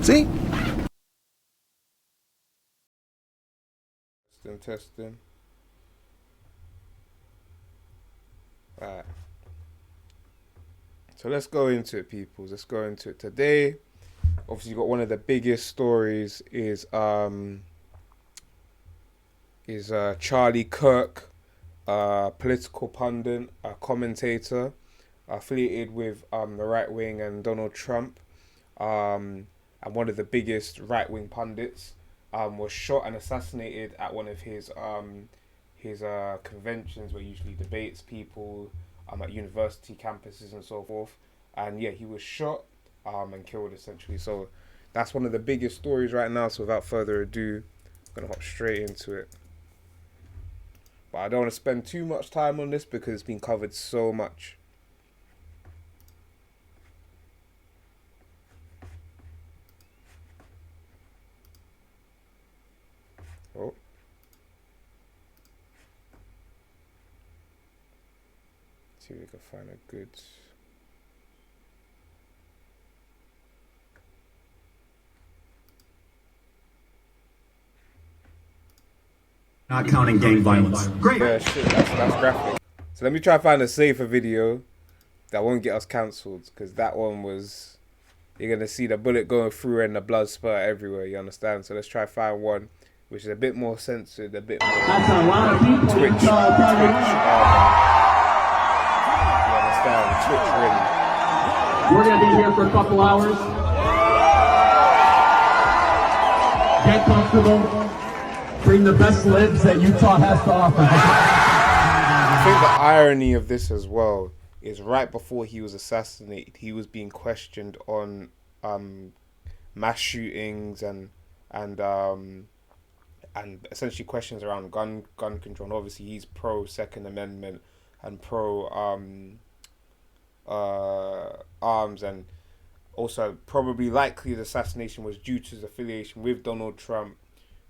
See? Testing. Alright. So let's go into it, people. Let's go into it. Today, obviously, got one of the biggest stories is Charlie Kirk, political pundit, a commentator, affiliated with the right wing and Donald Trump, and one of the biggest right wing pundits, was shot and assassinated at one of his conventions where he usually debates people at university campuses and so forth. And yeah, he was shot and killed essentially. So that's one of the biggest stories right now. So without further ado, I'm gonna hop straight into it. But I don't want to spend too much time on this because it's been covered so much. Oh. See if we can find a good. Not counting gang violence. Great. Yeah, shit, that's graphic. So let me try to find a safer video that won't get us cancelled, because that one was, you're going to see the bullet going through and the blood spurt everywhere, you understand? So let's try to find one which is a bit more censored, a bit more That's a lot of people. Twitch, you understand? Twitch, really. We're going to be here for a couple hours. Get comfortable. Bring the best libs that Utah has to offer. I think the irony of this as well is right before he was assassinated, he was being questioned on mass shootings and essentially questions around gun control. And obviously, he's pro Second Amendment and pro arms, and also probably likely the assassination was due to his affiliation with Donald Trump,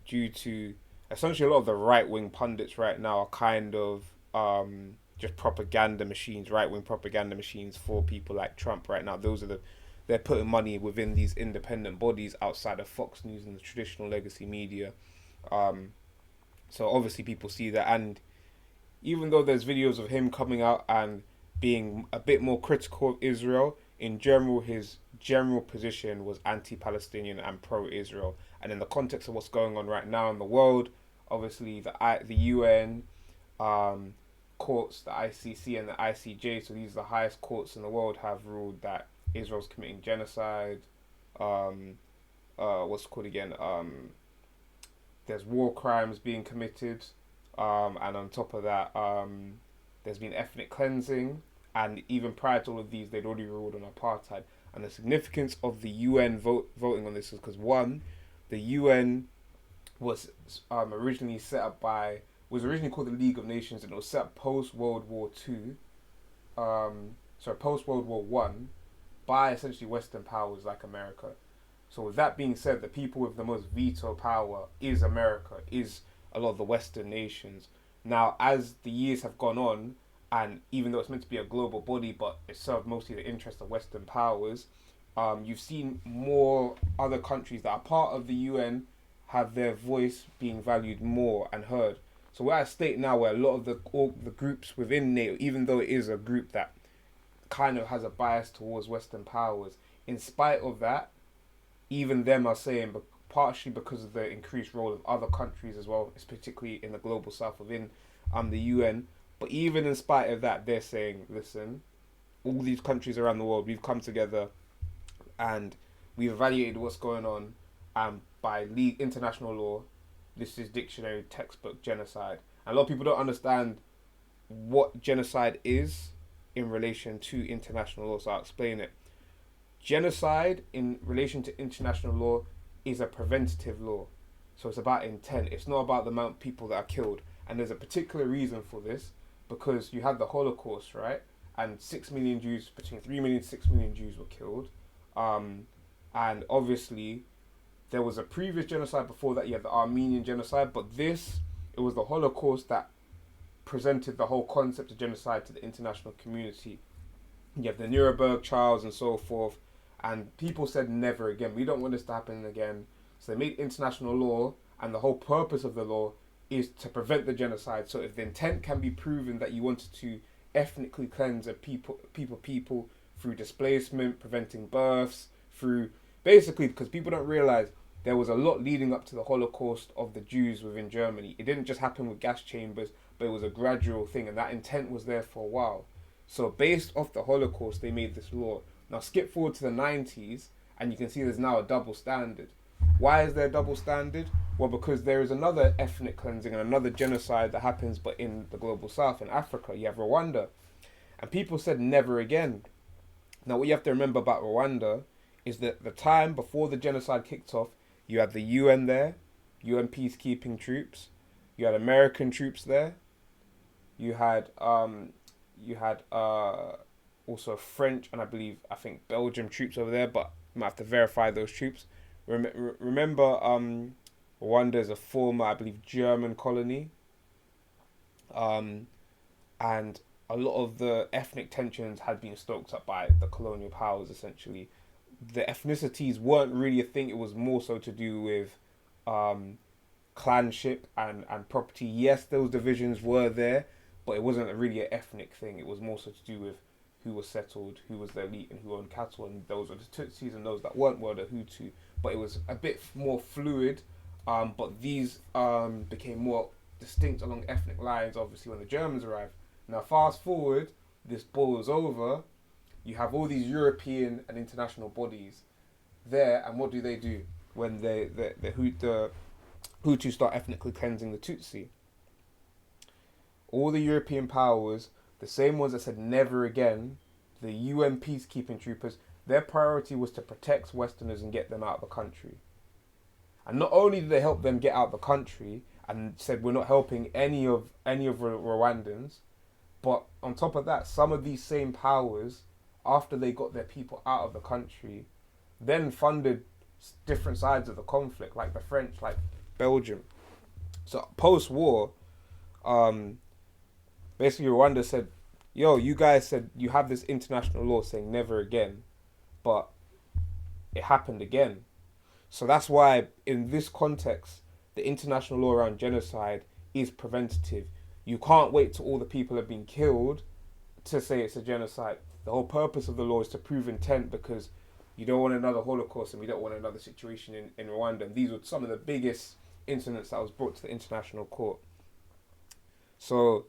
due to essentially a lot of the right-wing pundits right now are kind of just propaganda machines, right-wing propaganda machines for people like Trump right now. They're putting money within these independent bodies outside of Fox News and the traditional legacy media. So obviously people see that, and even though there's videos of him coming out and being a bit more critical of Israel, in general his general position was anti-Palestinian and pro-Israel. And in the context of what's going on right now in the world, obviously the UN courts, the ICC and the ICJ, so these are the highest courts in the world, have ruled that Israel's committing genocide. What's it called again? There's war crimes being committed, and on top of that, there's been ethnic cleansing, and even prior to all of these, they'd already ruled on apartheid. And the significance of the UN voting on this is because, one, the UN was originally set up was originally called the League of Nations, and it was set up post-World War One, by essentially Western powers like America. So with that being said, the people with the most veto power is America, is a lot of the Western nations. Now, as the years have gone on, and even though it's meant to be a global body, but it served mostly the interest of Western powers, you've seen more other countries that are part of the UN have their voice being valued more and heard. So we're at a state now where a lot of all the groups within NATO, even though it is a group that kind of has a bias towards Western powers, in spite of that, even them are saying, but partially because of the increased role of other countries as well, it's particularly in the global south within the UN, but even in spite of that, they're saying, listen, all these countries around the world, we've come together and we've evaluated what's going on, and by international law, this is dictionary textbook genocide. And a lot of people don't understand what genocide is in relation to international law, so I'll explain it. Genocide in relation to international law is a preventative law. So it's about intent. It's not about the amount of people that are killed. And there's a particular reason for this, because you had the Holocaust, right? And 6 million Jews, between 3 million and 6 million Jews were killed. And obviously, there was a previous genocide before that. You had the Armenian genocide, but it was the Holocaust that presented the whole concept of genocide to the international community. You have the Nuremberg trials and so forth, And people said never again. We don't want this to happen again. So they made international law, and the whole purpose of the law is to prevent the genocide. So if the intent can be proven that you wanted to ethnically cleanse a people through displacement, preventing births, through basically, because people don't realize there was a lot leading up to the Holocaust of the Jews within Germany. It didn't just happen with gas chambers, but it was a gradual thing, and that intent was there for a while. So based off the Holocaust, they made this law. Now skip forward to the 90s, and you can see there's now a double standard. Why is there a double standard? Well, because there is another ethnic cleansing and another genocide that happens, but in the global south, in Africa. You have Rwanda. And people said never again. Now, what you have to remember about Rwanda is that the time before the genocide kicked off, you had the UN there, UN peacekeeping troops. You had American troops there. You had also French and I think Belgium troops over there, but you might have to verify those troops. Remember, Rwanda is a former, I believe, German colony. And a lot of the ethnic tensions had been stoked up by the colonial powers, essentially. The ethnicities weren't really a thing. It was more so to do with clanship and property. Yes, those divisions were there, but it wasn't really an ethnic thing. It was more so to do with who was settled, who was the elite, and who owned cattle. And those were the Tutsis, and those that weren't were the Hutu. But it was a bit more fluid. But these became more distinct along ethnic lines, obviously, when the Germans arrived. Now, fast forward, this boils over. You have all these European and international bodies there, and what do when the Hutu start ethnically cleansing the Tutsi? All the European powers, the same ones that said never again, the UN peacekeeping troopers, their priority was to protect Westerners and get them out of the country. And not only did they help them get out of the country and said we're not helping any of Rwandans, but on top of that, some of these same powers, after they got their people out of the country, then funded different sides of the conflict, like the French, like Belgium. So post-war, basically Rwanda said, yo, you guys said you have this international law saying never again, but it happened again. So that's why in this context, the international law around genocide is preventative. You can't wait till all the people have been killed to say it's a genocide. The whole purpose of the law is to prove intent, because you don't want another Holocaust and we don't want another situation in Rwanda. And these were some of the biggest incidents that was brought to the international court. So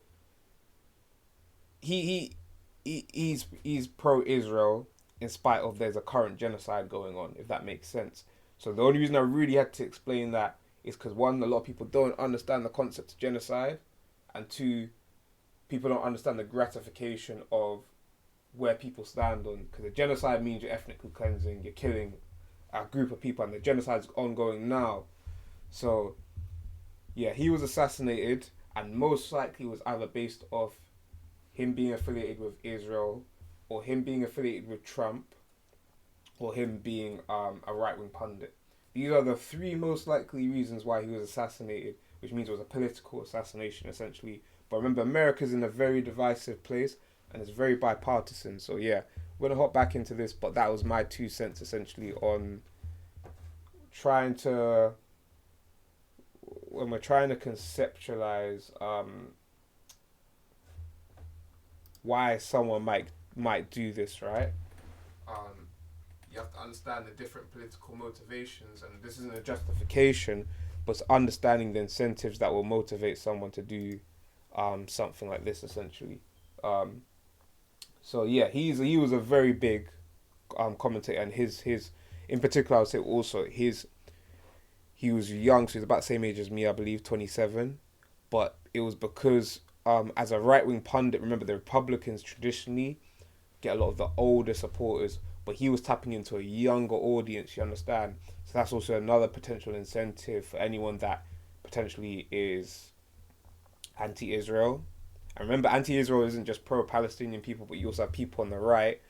he's pro-Israel in spite of there's a current genocide going on, if that makes sense. So the only reason I really had to explain that is because, one, a lot of people don't understand the concept of genocide, and two, people don't understand the gratification of where people stand on, because the genocide means you're ethnically cleansing, you're killing a group of people, and the genocide's ongoing now. So yeah, he was assassinated, and most likely was either based off him being affiliated with Israel, or him being affiliated with Trump, or him being a right-wing pundit. These are the three most likely reasons why he was assassinated, which means it was a political assassination, essentially. But remember, America's in a very divisive place, and it's very bipartisan. So yeah, we're going to hop back into this, but that was my 2 cents, essentially, on when we're trying to conceptualize why someone might do this, right? You have to understand the different political motivations, and this isn't a justification, but it's understanding the incentives that will motivate someone to do something like this, essentially. So yeah, he was a very big commentator, and his in particular, I would say also he was young, so he was about the same age as me, I believe, 27. But it was because as a right-wing pundit, remember the Republicans traditionally get a lot of the older supporters, but he was tapping into a younger audience, you understand? So that's also another potential incentive for anyone that potentially is anti-Israel. And remember, anti-Israel isn't just pro-Palestinian people, but you also have people on the right,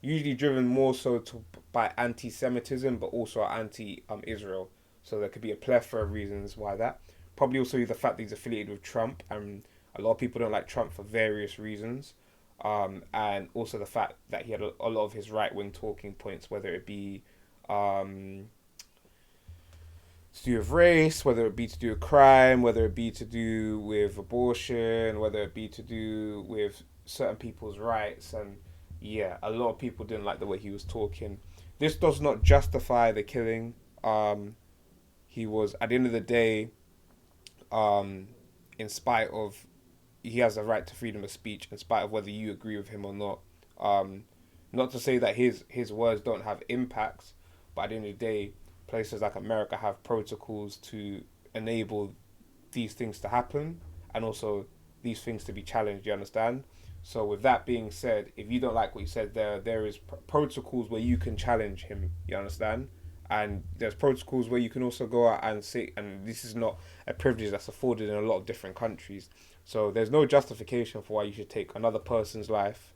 usually driven more so by anti-Semitism, but also anti-Israel. So there could be a plethora of reasons why that. Probably also the fact that he's affiliated with Trump, and a lot of people don't like Trump for various reasons. And also the fact that he had a lot of his right-wing talking points, whether it be to do with race, whether it be to do with crime, whether it be to do with abortion, whether it be to do with certain people's rights. And yeah, a lot of people didn't like the way he was talking. This does not justify the killing. He was, at the end of the day, in spite of, he has a right to freedom of speech, in spite of whether you agree with him or not. Not to say that his words don't have impacts, but at the end of the day, places like America have protocols to enable these things to happen, and also these things to be challenged, you understand? So with that being said, if you don't like what you said there is protocols where you can challenge him, you understand? And there's protocols where you can also go out and say, and this is not a privilege that's afforded in a lot of different countries. So there's no justification for why you should take another person's life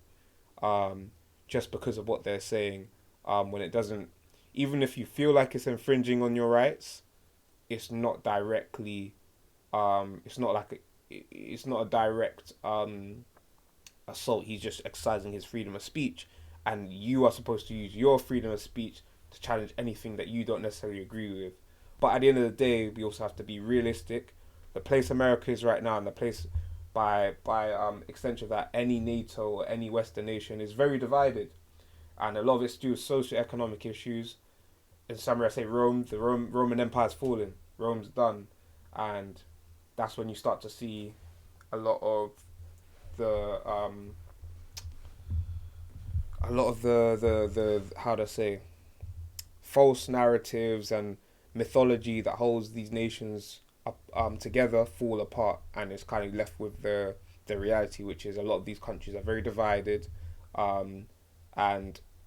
just because of what they're saying, when it doesn't, even if you feel like it's infringing on your rights, it's not directly, it's not a direct assault. He's just exercising his freedom of speech, and you are supposed to use your freedom of speech to challenge anything that you don't necessarily agree with. But at the end of the day, we also have to be realistic. The place America is right now, and the place by extension of that, any NATO or any Western nation is very divided. And a lot of it's due to socio-economic issues. In summary, I say the Roman Empire's fallen. Rome's done. And that's when you start to see a lot of the how to say, false narratives and mythology that holds these nations up together fall apart, and it's kind of left with the reality, which is a lot of these countries are very divided, and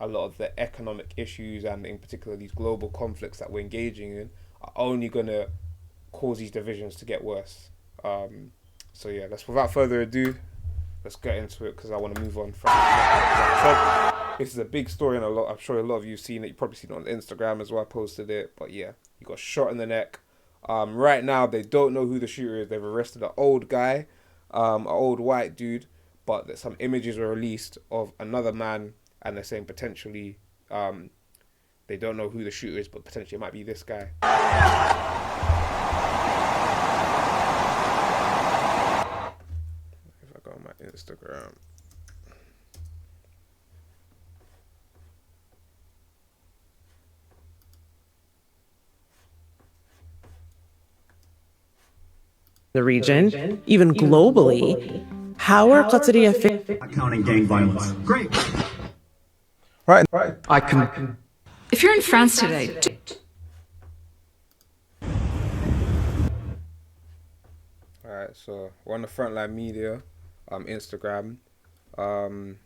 a lot of the economic issues, and in particular these global conflicts that we're engaging in, are only going to cause these divisions to get worse. So yeah, without further ado, let's get into it, because I want to move on from this is a big story, and I'm sure a lot of you have seen it. You've probably seen it on Instagram as well. I posted it, but yeah, he got shot in the neck. Right now, they don't know who the shooter is. They've arrested an old guy, an old white dude, but some images were released of another man, and they're saying potentially, they don't know who the shooter is, but potentially it might be this guy. If I go on my Instagram. The region, even globally, how are Qatari officials Not counting gang violence. Great. Right. I can. If you're in France today, Alright, so we're on the Frontline Media, Instagram. You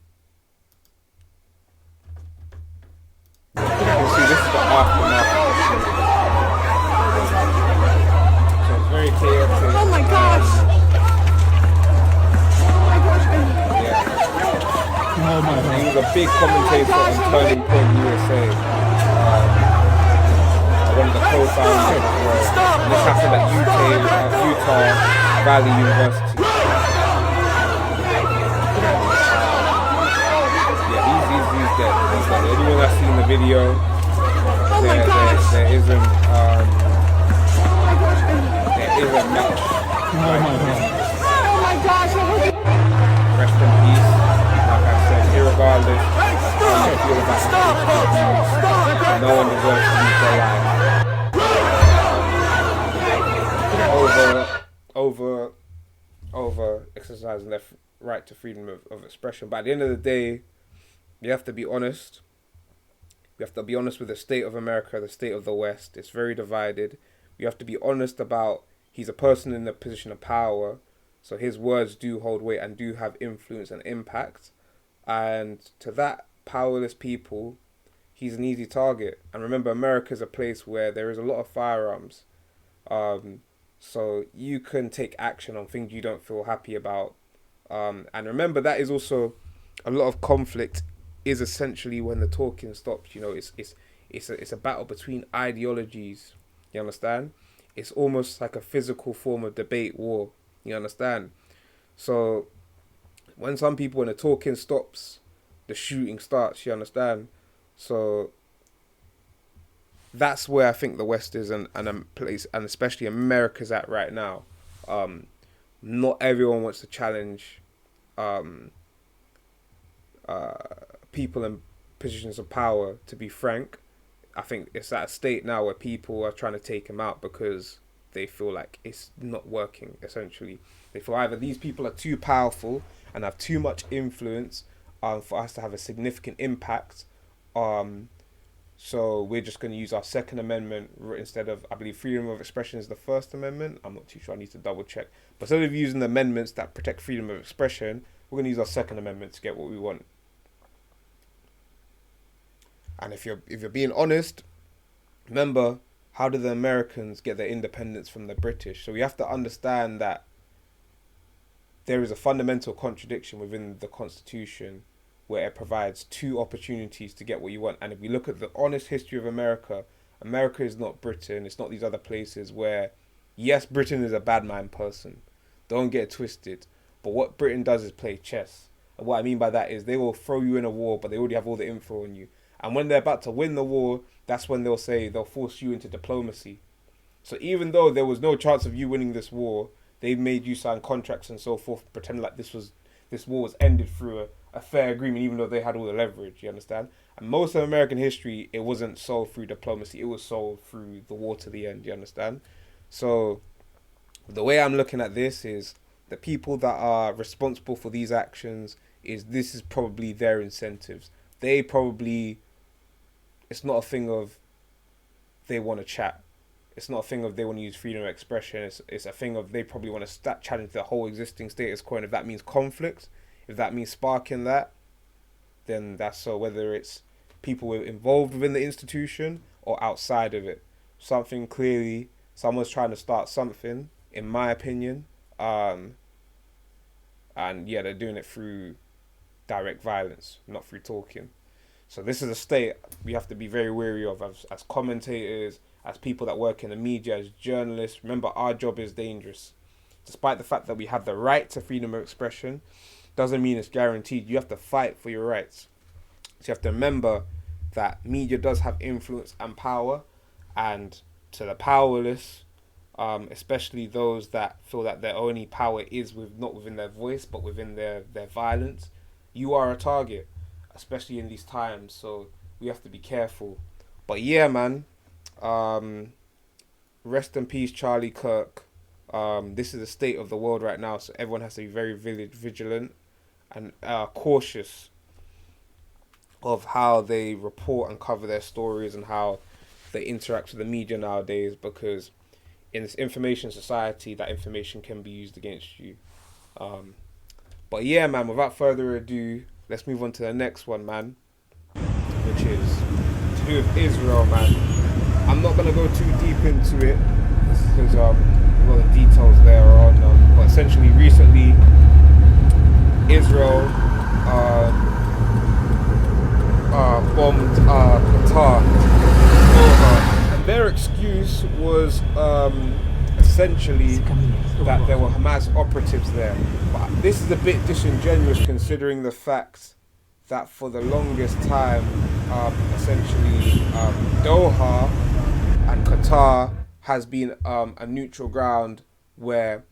can see this is the aftermath of the shooting. So it's very chaotic. Oh my gosh! Yeah. Oh my He God. was a big commentator on Turning Point USA. One of the co-founders as well. And this happened at Utah Valley University. Yeah, he's dead. He's dead. Anyone that's seen the video, there isn't much. Oh my God. Rest in peace. Like I said, irregardless of how you feel about no one deserves to lose their life. Over exercising their right to freedom of expression. But at the end of the day, you have to be honest. We have to be honest with the state of America, the state of the West. It's very divided. We have to be honest about, he's a person in a position of power, so his words do hold weight and do have influence and impact. And to that powerless people, he's an easy target. And remember, America is a place where there is a lot of firearms. So you can take action on things you don't feel happy about. And remember, that is also a lot of conflict is essentially when the talking stops. You know, it's a battle between ideologies. You understand? It's almost like a physical form of debate war. You understand? So when some people, when the talking stops, the shooting starts, you understand? So that's where I think the West is and place, and especially America's at right now. Not everyone wants to challenge people in positions of power, to be frank. I think it's at a state now where people are trying to take him out because they feel like it's not working, essentially. They feel either these people are too powerful and have too much influence for us to have a significant impact. So we're just going to use our Second Amendment instead of, I believe freedom of expression is the First Amendment. I'm not too sure, I need to double check. But instead of using the amendments that protect freedom of expression, we're going to use our Second Amendment to get what we want. And if you're being honest, remember, how did the Americans get their independence from the British? So we have to understand that there is a fundamental contradiction within the Constitution where it provides two opportunities to get what you want. And if we look at the honest history of America, America is not Britain. It's not these other places where, yes, Britain is a bad man person. Don't get it twisted. But what Britain does is play chess. And what I mean by that is they will throw you in a war, but they already have all the info on you. And when they're about to win the war, that's when they'll force you into diplomacy. So even though there was no chance of you winning this war, they made you sign contracts and so forth, pretend like this war was ended through a fair agreement, even though they had all the leverage, you understand? And most of American history, it wasn't solved through diplomacy, it was solved through the war to the end, you understand? So the way I'm looking at this is the people that are responsible for these actions, this is probably their incentives. They probably, it's not a thing of they want to chat. It's not a thing of they want to use freedom of expression. It's a thing of they probably want to challenge the whole existing status quo. And if that means conflict, if that means sparking that, then that's so. Whether it's people involved within the institution or outside of it, something clearly, someone's trying to start something, in my opinion. And yeah, they're doing it through direct violence, not through talking. So this is a state we have to be very wary of as commentators, as people that work in the media, as journalists. Remember, our job is dangerous. Despite the fact that we have the right to freedom of expression, doesn't mean it's guaranteed. You have to fight for your rights. So you have to remember that media does have influence and power, and to the powerless, especially those that feel that their only power is not within their voice, but within their violence, you are a target, especially in these times. So we have to be careful. But yeah, man, rest in peace, Charlie Kirk. This is the state of the world right now, so everyone has to be very vigilant and cautious of how they report and cover their stories and how they interact with the media nowadays, because in this information society, that information can be used against you. But yeah, man, without further ado, let's move on to the next one, man, which is to do with Israel, man. I'm not going to go too deep into it because a lot of details there are on, but essentially recently Israel bombed Qatar, and their excuse was essentially that there were Hamas operatives there. But this is a bit disingenuous considering the fact that for the longest time, essentially Doha and Qatar has been a neutral ground where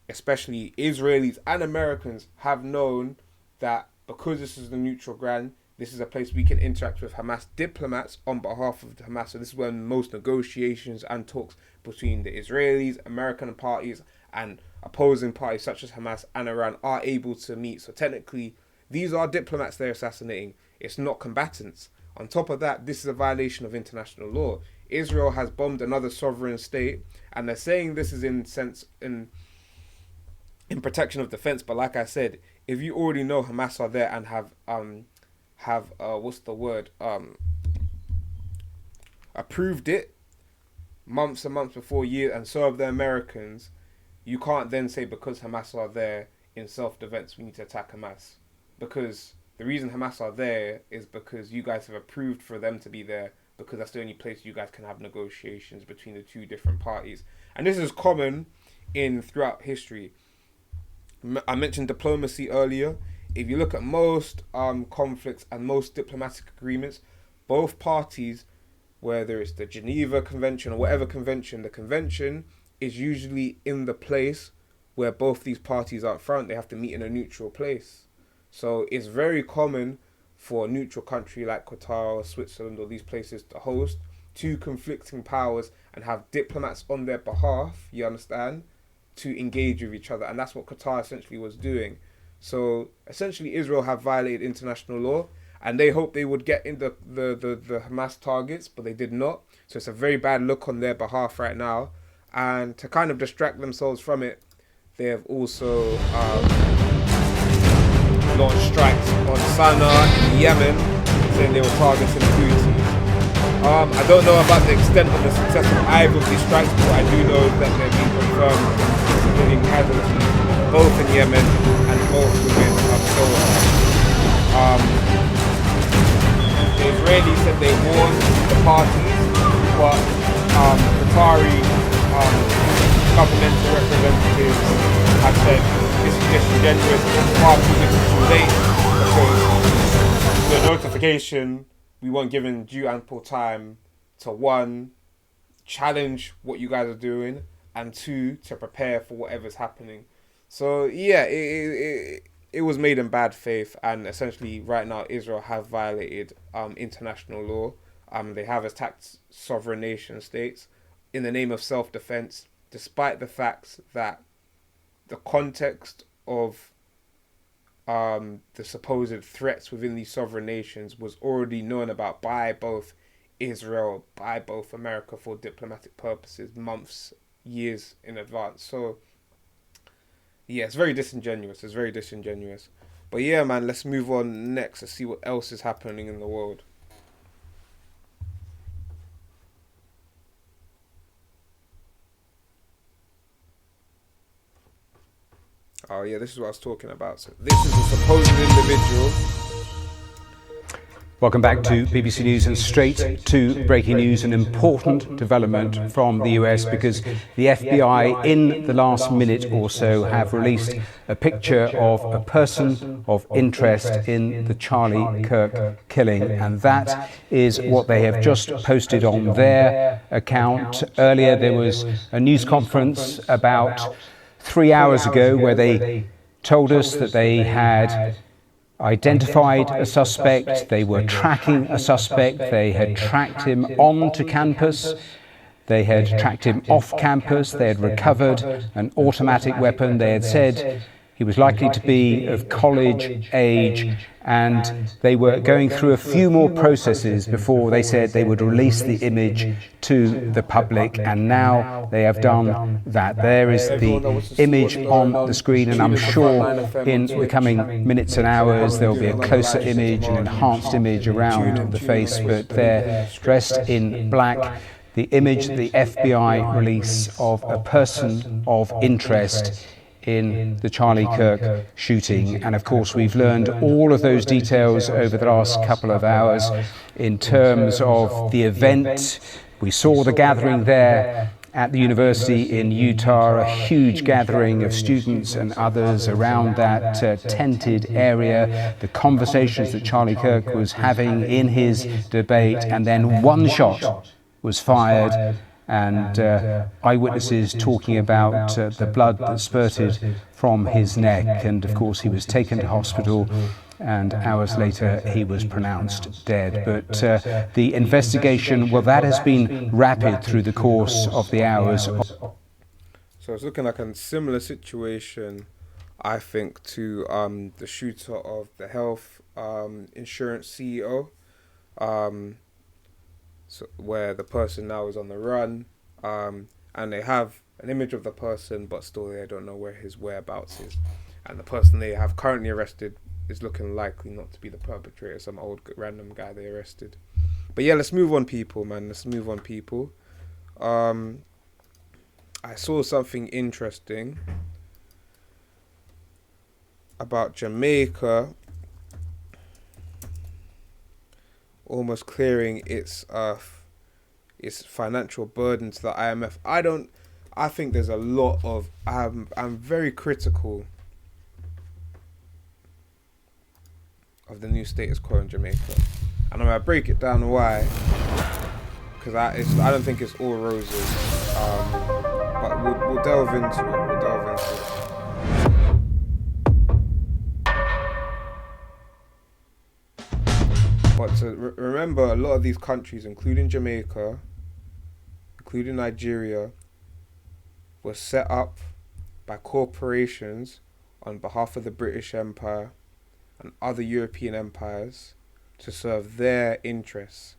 especially Israelis and Americans have known that because this is the neutral ground, this is a place we can interact with Hamas diplomats on behalf of Hamas. So this is when most negotiations and talks between the Israelis, American parties, and opposing parties such as Hamas and Iran are able to meet. So technically, these are diplomats they're assassinating. It's not combatants. On top of that, this is a violation of international law. Israel has bombed another sovereign state, and they're saying this is in protection of defense. But like I said, if you already know Hamas are there and have approved it months and months before years, and so have the Americans, you can't then say because Hamas are there in self-defense we need to attack Hamas, because the reason Hamas are there is because you guys have approved for them to be there, because that's the only place you guys can have negotiations between the two different parties. And this is common throughout history. I mentioned diplomacy earlier. If you look at most conflicts and most diplomatic agreements, both parties, whether it's the Geneva Convention or whatever convention, the convention is usually in the place where both these parties are up front. They have to meet in a neutral place. So it's very common for a neutral country like Qatar or Switzerland or these places to host two conflicting powers and have diplomats on their behalf, you understand, to engage with each other. And that's what Qatar essentially was doing. So essentially Israel have violated international law, and they hoped they would get in the Hamas targets, but they did not. So it's a very bad look on their behalf right now. And to kind of distract themselves from it, they have also launched strikes on Sana'a in Yemen, saying they were targeting Houthis. I don't know about the extent of the success of either of these strikes, but I do know that they've been confirmed civilian casualties, both in Yemen and both within Sana'a. The Israelis said they warned the parties, but Qatari governmental representatives have said this is disingenuous and far too little too late, because the notification, we weren't given due ample time to, one, challenge what you guys are doing, and two, to prepare for whatever's happening. So yeah, it was made in bad faith, and essentially right now Israel have violated international law. They have attacked sovereign nation states in the name of self-defense, despite the fact that the context of the supposed threats within these sovereign nations was already known about by both Israel, by both America for diplomatic purposes, months, years in advance. So yeah, it's very disingenuous. But yeah, man, let's move on next. Let's see what else is happening in the world. Oh yeah, this is what I was talking about. So this is a supposed individual. Welcome back to BBC News, and straight to breaking news, an important development from the US, because the FBI in the last minute or so have released a picture of a person of interest in the Charlie Kirk killing, and that is what they have just posted on their account. Earlier there was a news conference about 3 hours ago where they told us that they had identified a suspect, they were tracking a suspect, they had tracked him onto campus, they had tracked him off campus, they had recovered an automatic weapon, they had said he was likely to be of college age, and they were going through a few more processes before they said they would release the image to the public, and now they have done that. There is the image on the screen, and I'm sure in the coming minutes and hours there will be a closer image, an enhanced image around the face, but they're dressed in black. The image, the FBI release of a person of interest in the Charlie Kirk shooting. And of course we've learned all of those details over the last couple of hours in terms of the event. We saw the gathering there at the university in Utah, a huge gathering of students and others around that tented area, the conversations that Charlie Kirk was having in his debate, and then one shot was fired, and eyewitnesses talking about the blood that spurted from his neck. And of course he was taken to hospital, and hours later he was pronounced dead. But the investigation, well, that has been rapid through the course of the hours. So it's looking like a similar situation, I think, to the shooter of the health insurance CEO. So where the person now is on the run, and they have an image of the person, but still they don't know where his whereabouts is. And the person they have currently arrested is looking likely not to be the perpetrator, some old random guy they arrested. But yeah, let's move on, people, man. Let's move on, people. I saw something interesting about Jamaica almost clearing its financial burden to the IMF. I think there's a lot of I'm very critical of the new status quo in Jamaica. And I'm going to break it down why, because I don't think it's all roses. But we'll delve into it. But to remember, a lot of these countries, including Jamaica, including Nigeria, were set up by corporations on behalf of the British Empire and other European empires to serve their interests.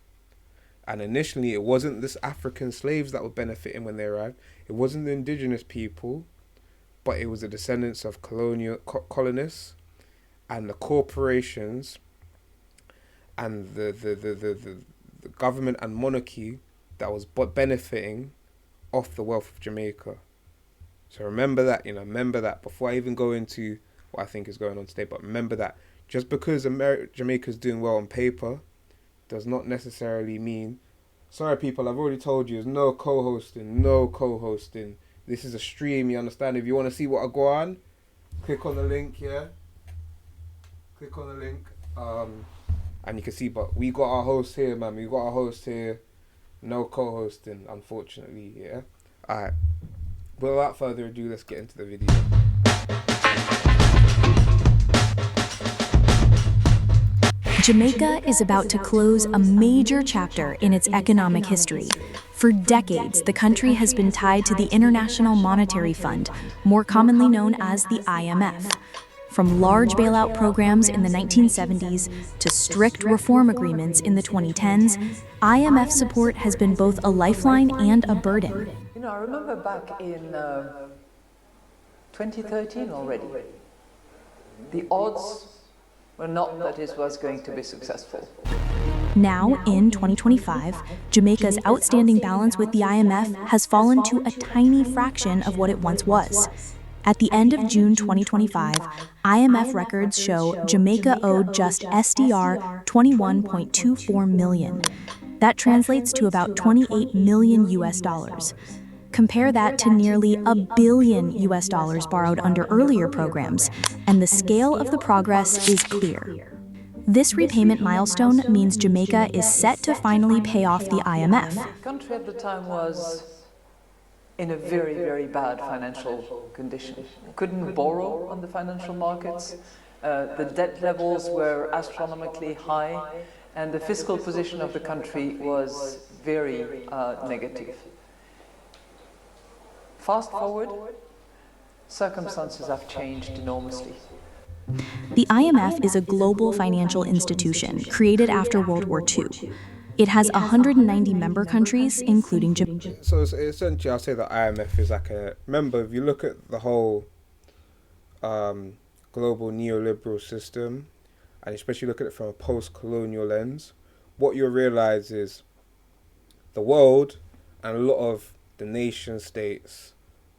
And initially, it wasn't this African slaves that were benefiting when they arrived. It wasn't the indigenous people, but it was the descendants of colonists and the corporations and the government and monarchy that was benefiting off the wealth of Jamaica. So remember that before I even go into what I think is going on today. But remember that just because Jamaica's doing well on paper does not necessarily mean... Sorry, people, I've already told you, there's no co-hosting. This is a stream, you understand? If you want to see what I go on, click on the link here. Click on the link. And you can see, but we got our host here, man. We got our host here. No co-hosting, unfortunately, yeah? Alright. Without further ado, let's get into the video. Jamaica is about to close a major chapter in its economic history. For decades, the country has been tied to the International Monetary Fund, more commonly known as the IMF. From large bailout programs in the 1970s to strict reform agreements in the 2010s, IMF support has been both a lifeline and a burden. You know, I remember back in 2013 already, the odds were not that it was going to be successful. Now, in 2025, Jamaica's outstanding balance with the IMF has fallen to a tiny fraction of what it once was. At the end of June 2025, IMF records show Jamaica owed just SDR 21.24 million. That translates to about 28 million US dollars. Compare that to nearly $1 billion US dollars borrowed under earlier programs, and the scale of the progress is clear. This repayment milestone means Jamaica is set to finally pay off the IMF. The country at the time was in a very, very bad financial condition. Couldn't borrow on the financial markets. The debt levels were astronomically high, and the fiscal position of the country was very negative. Fast forward, circumstances have changed enormously. The IMF is a global financial institution created after World War II. It has 190 member countries, including Jamaica. So essentially, I'll say the IMF is like a... Remember, if you look at the whole global neoliberal system, and especially look at it from a post-colonial lens, what you'll realize is the world and a lot of the nation states,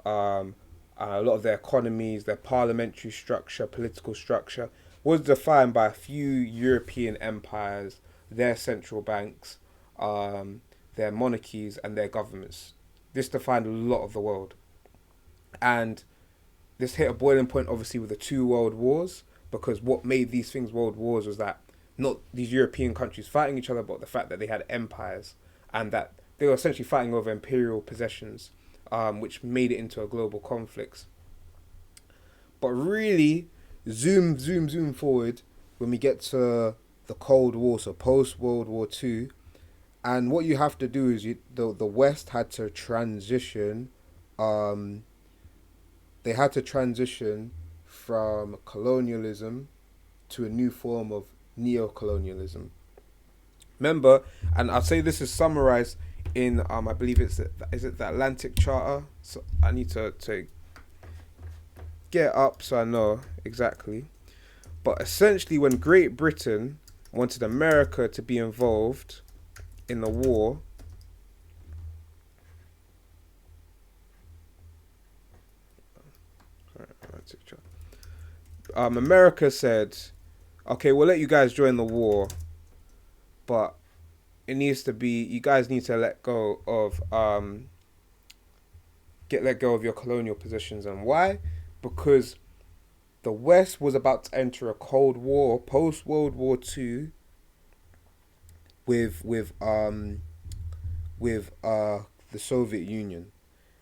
a lot of their economies, their parliamentary structure, political structure, was defined by a few European empires, their central banks, their monarchies and their governments. This defined a lot of the world. And this hit a boiling point, obviously, with the 2 world wars, because what made these things world wars was that not these European countries fighting each other, but the fact that they had empires and that they were essentially fighting over imperial possessions, which made it into a global conflict. But really, zoom forward when we get to the Cold War, so post-World War II, and what you have to do is the West had to transition. They had to transition from colonialism to a new form of neo-colonialism. Remember, and I'll say this is summarized in I believe is it the Atlantic Charter? So I need to get it up so I know exactly. But essentially, when Great Britain wanted America to be involved in the war, America said, okay, we'll let you guys join the war, but it needs to be, you guys need to let go of your colonial positions. And why? Because the West was about to enter a Cold War, post-World War II, with the Soviet Union,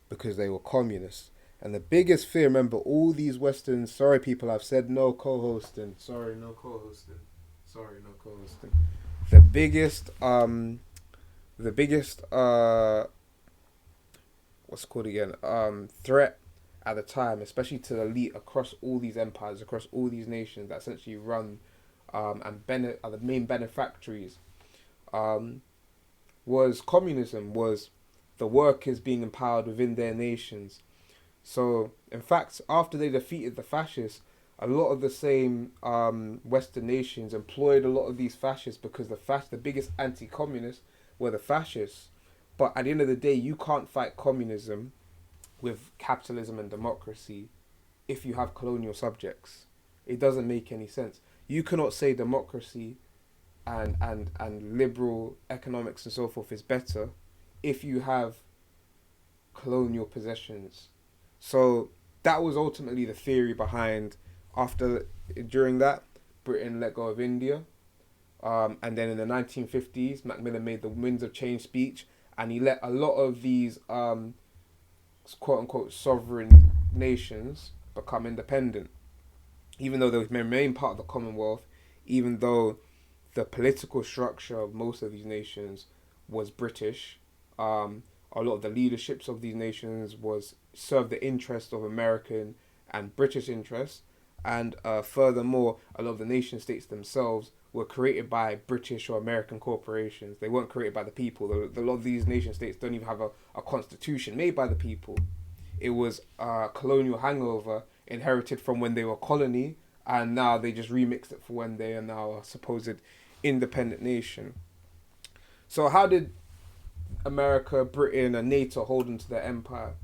because they were communists. And the biggest fear, remember, all these Western, sorry people, I've said no co-hosting. Sorry, no co-hosting. The biggest, what's it called again? Threat at the time, especially to the elite across all these empires, across all these nations that essentially run and are the main benefactories, was communism, was the workers being empowered within their nations. So, in fact, after they defeated the fascists, a lot of the same Western nations employed a lot of these fascists, because the biggest anti-communists were the fascists. But at the end of the day, you can't fight communism with capitalism and democracy if you have colonial subjects. It doesn't make any sense. You cannot say democracy and liberal economics and so forth is better if you have colonial possessions. So that was ultimately the theory behind, during that, Britain let go of India. And then in the 1950s, Macmillan made the Winds of Change speech, and he let a lot of these quote-unquote sovereign nations become independent. Even though they remain part of the Commonwealth, even though the political structure of most of these nations was British, a lot of the leaderships of these nations served the interests of American and British interests, and furthermore, a lot of the nation states themselves were created by British or American corporations. They weren't created by the people. A lot of these nation states don't even have a constitution made by the people. It was a colonial hangover inherited from when they were a colony, and now they just remixed it for when they are now a supposed independent nation. So how did America, Britain and NATO hold into their empire?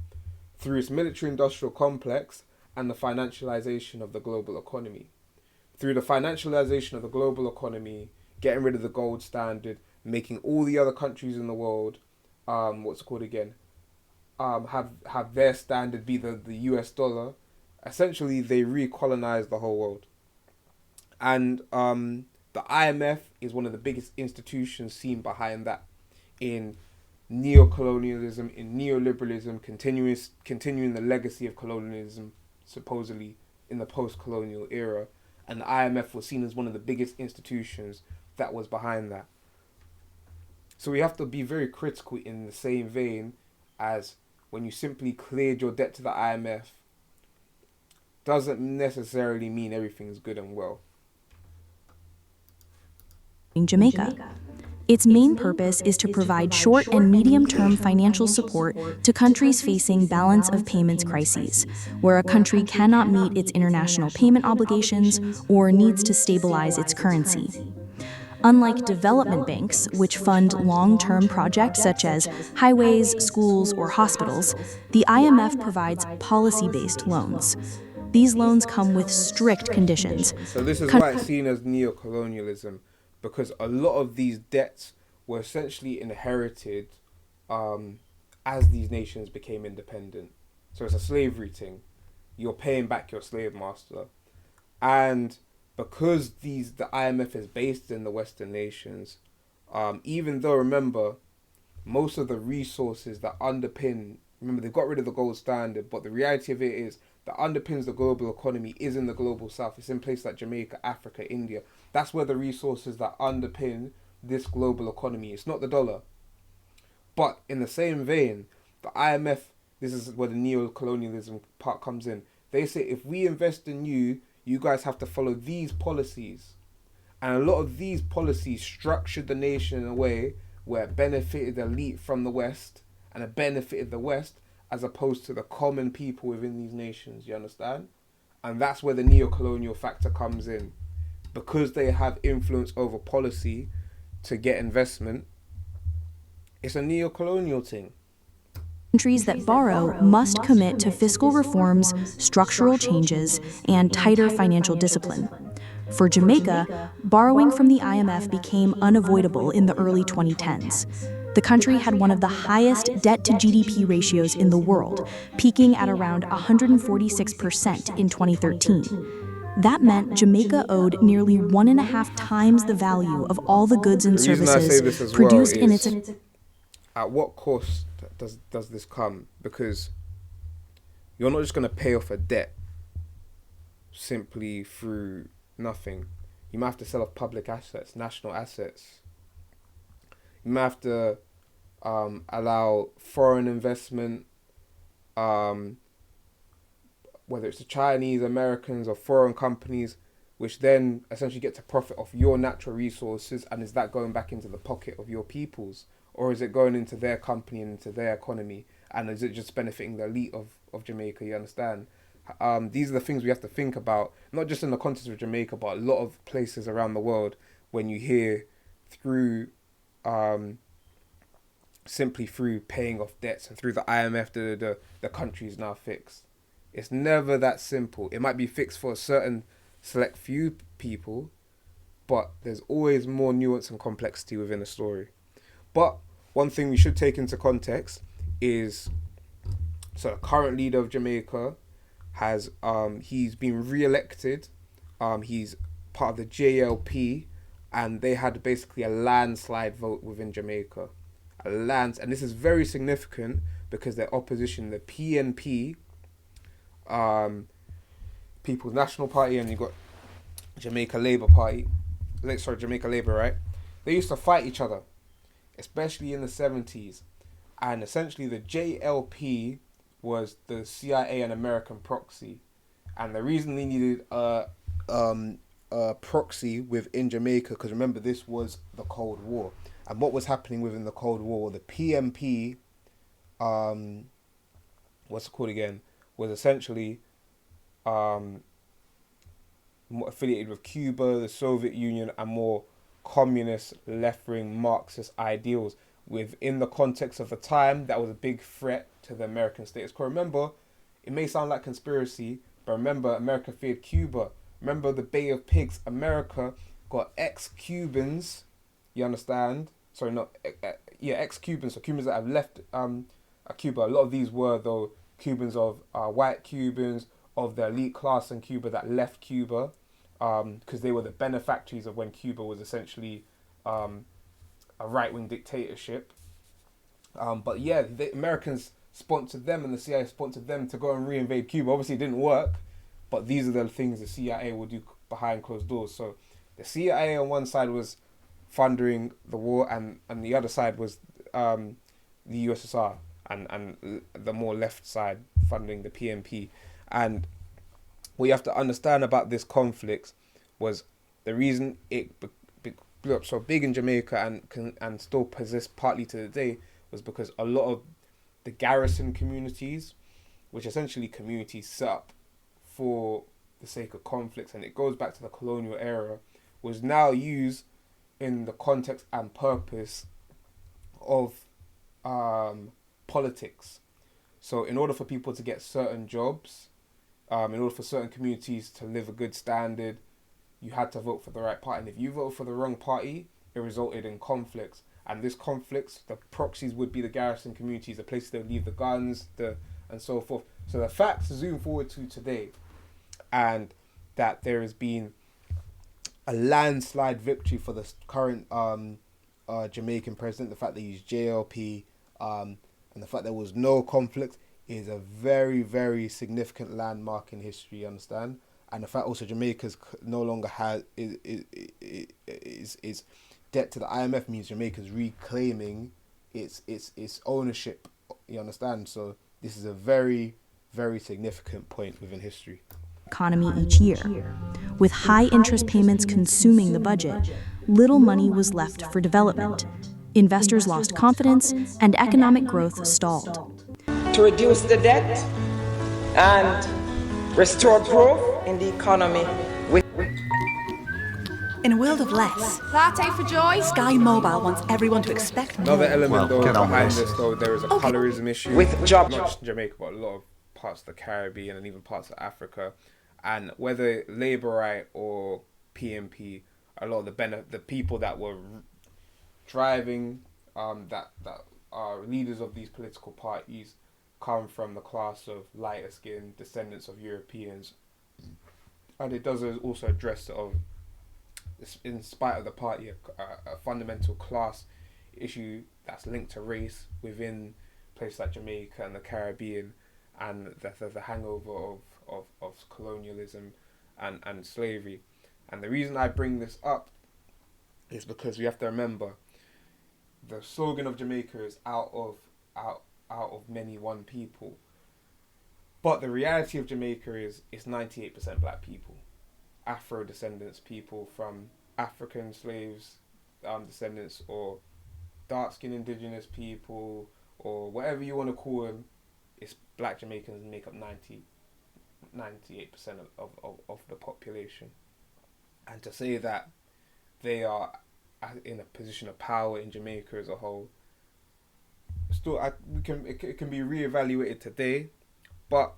Through its military-industrial complex and the financialization of the global economy. Through the financialization of the global economy, getting rid of the gold standard, making all the other countries in the world, have their standard be the US dollar. Essentially, they recolonized the whole world. And the IMF is one of the biggest institutions seen behind that in neo-colonialism, in neoliberalism, continuing the legacy of colonialism, supposedly in the post-colonial era. And the IMF was seen as one of the biggest institutions that was behind that. So we have to be very critical in the same vein as when you simply cleared your debt to the IMF, doesn't necessarily mean everything's good and well. In Jamaica. Its main purpose is to provide short and medium-term financial support to countries facing balance of payments crises, where a country cannot meet its international payment obligations or needs to stabilize its currency. Unlike development banks, which fund long-term projects such as highways, schools, or hospitals, the IMF provides policy-based loans. These loans come with strict conditions. So this is why it's seen as neo-colonialism, because a lot of these debts were essentially inherited as these nations became independent. So it's a slavery thing. You're paying back your slave master. And because the IMF is based in the Western nations, even though, remember, most of the resources that underpin, remember, they've got rid of the gold standard, but the reality of it is that underpins the global economy is in the global south. It's in places like Jamaica, Africa, India. That's where the resources that underpin this global economy. It's not the dollar. But in the same vein, the IMF, this is where the neo-colonialism part comes in. They say, if we invest in you, you guys have to follow these policies. And a lot of these policies structured the nation in a way where it benefited the elite from the West and it benefited the West as opposed to the common people within these nations, you understand? And that's where the neo-colonial factor comes in. Because they have influence over policy to get investment, it's a neo-colonial thing. Countries that borrow must commit to fiscal reforms, structural changes, and tighter financial discipline. For Jamaica, borrowing from the IMF became unavoidable in the early 2010s. The country had one of the highest debt-to-GDP ratios in the world, peaking at around 146% in 2013. That meant Jamaica owed nearly 1.5 times the value of all the goods and The reason I say this services as produced well in is, its... at what cost does this come? Because you're not just going to pay off a debt simply through nothing. You might have to sell off public assets, national assets. You might have to allow foreign investment, whether it's the Chinese, Americans, or foreign companies, which then essentially get to profit off your natural resources. And is that going back into the pocket of your peoples? Or is it going into their company and into their economy? And is it just benefiting the elite of Jamaica? You understand? These are the things we have to think about, not just in the context of Jamaica, but a lot of places around the world when you hear through, simply through paying off debts and through the IMF, the country is now fixed. It's never that simple. It might be fixed for a certain select few people, but there's always more nuance and complexity within a story. But one thing we should take into context is, so the current leader of Jamaica has, he's been re-elected. He's part of the JLP, and they had basically a landslide vote within Jamaica. And this is very significant because their opposition, the PNP, People's National Party, and you've got Jamaica Labour Party, Jamaica Labour, right? They used to fight each other, especially in the 70s. And essentially the JLP was the CIA and American proxy. And the reason they needed a proxy within Jamaica, because remember, this was the Cold War. And what was happening within the Cold War, the PNP, what's it called again, was essentially more affiliated with Cuba, the Soviet Union, and more communist, left-wing, Marxist ideals. Within the context of the time, that was a big threat to the American status quo. Remember, it may sound like conspiracy, but remember, America feared Cuba. Remember the Bay of Pigs. America got ex-Cubans, you understand? Sorry, not, ex-Cubans, so Cubans that have left Cuba. A lot of these were, though, Cubans of white Cubans, of the elite class in Cuba that left Cuba, because they were the benefactors of when Cuba was essentially a right-wing dictatorship. But yeah, the Americans sponsored them and the CIA sponsored them to go and reinvade Cuba. Obviously it didn't work, but these are the things the CIA will do behind closed doors. So the CIA on one side was funding the war, and the other side was the USSR, and the more left side funding the PNP. And what you have to understand about this conflict was the reason it blew up so big in Jamaica and still persists partly to the day was because a lot of the garrison communities, which essentially communities set up for the sake of conflicts, and it goes back to the colonial era, was now used in the context and purpose of politics. So in order for people to get certain jobs, in order for certain communities to live a good standard, you had to vote for the right party. And if you voted for the wrong party, it resulted in conflicts. And this conflicts, the proxies would be the garrison communities, the places they would leave the guns, and so forth. So the facts zoom forward to today, and that there has been a landslide victory for the current Jamaican president. The fact that he used JLP, and the fact there was no conflict is a very, very significant landmark in history, you understand? And the fact also Jamaica's no longer has is debt to the IMF means Jamaica's reclaiming its ownership, you understand? So this is a very, very significant point within history. Economy each year. With high interest payments consuming the budget, little money was left for development. Investors lost confidence and economic growth stalled. To reduce the debt and restore growth in the economy. In a world of less, latte for joy, Sky Mobile wants everyone to expect more. Another element behind this, though, there is a colorism issue with job, not just in Jamaica, but a lot of parts of the Caribbean and even parts of Africa. And whether Labourite or PNP, a lot of the people that were driving, that are leaders of these political parties, come from the class of lighter skin, descendants of Europeans. And it does also address in spite of the party, a fundamental class issue that's linked to race within places like Jamaica and the Caribbean, and the hangover of colonialism and slavery. And the reason I bring this up is because we have to remember the slogan of Jamaica is out of many one people. But the reality of Jamaica is it's 98% black people, Afro descendants, people from African slaves, descendants, or dark-skinned indigenous people, or whatever you want to call them. It's black Jamaicans make up 98% of the population. And to say that they are in a position of power in Jamaica as a whole, still it can be reevaluated today, but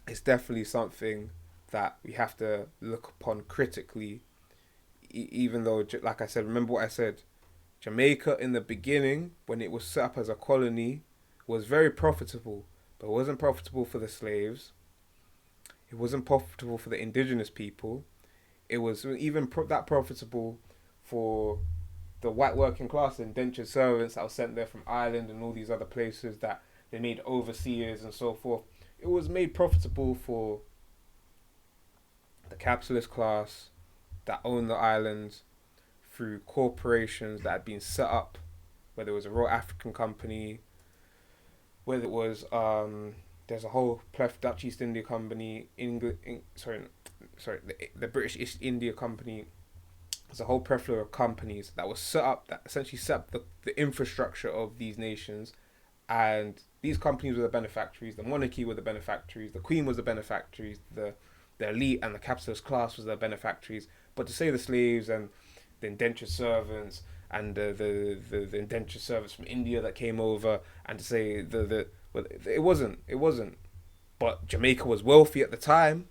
it's definitely something that we have to look upon critically, even though, like I said, remember what I said, Jamaica in the beginning, when it was set up as a colony, was very profitable, but it wasn't profitable for the slaves. It wasn't profitable for the indigenous people. It was even that profitable for the white working class, indentured servants that were sent there from Ireland and all these other places that they made overseers and so forth. It was made profitable for the capitalist class that owned the islands through corporations that had been set up, whether it was a Royal African Company, whether it was there's a whole Dutch East India Company, the British East India Company. There's a whole plethora of companies that was set up that essentially set up the infrastructure of these nations, and these companies were the benefactories. The monarchy were the benefactories. The Queen was the benefactories. The elite and the capitalist class was the benefactories. But to say the slaves and the indentured servants and the indentured servants from India that came over, and to say it wasn't. But Jamaica was wealthy at the time.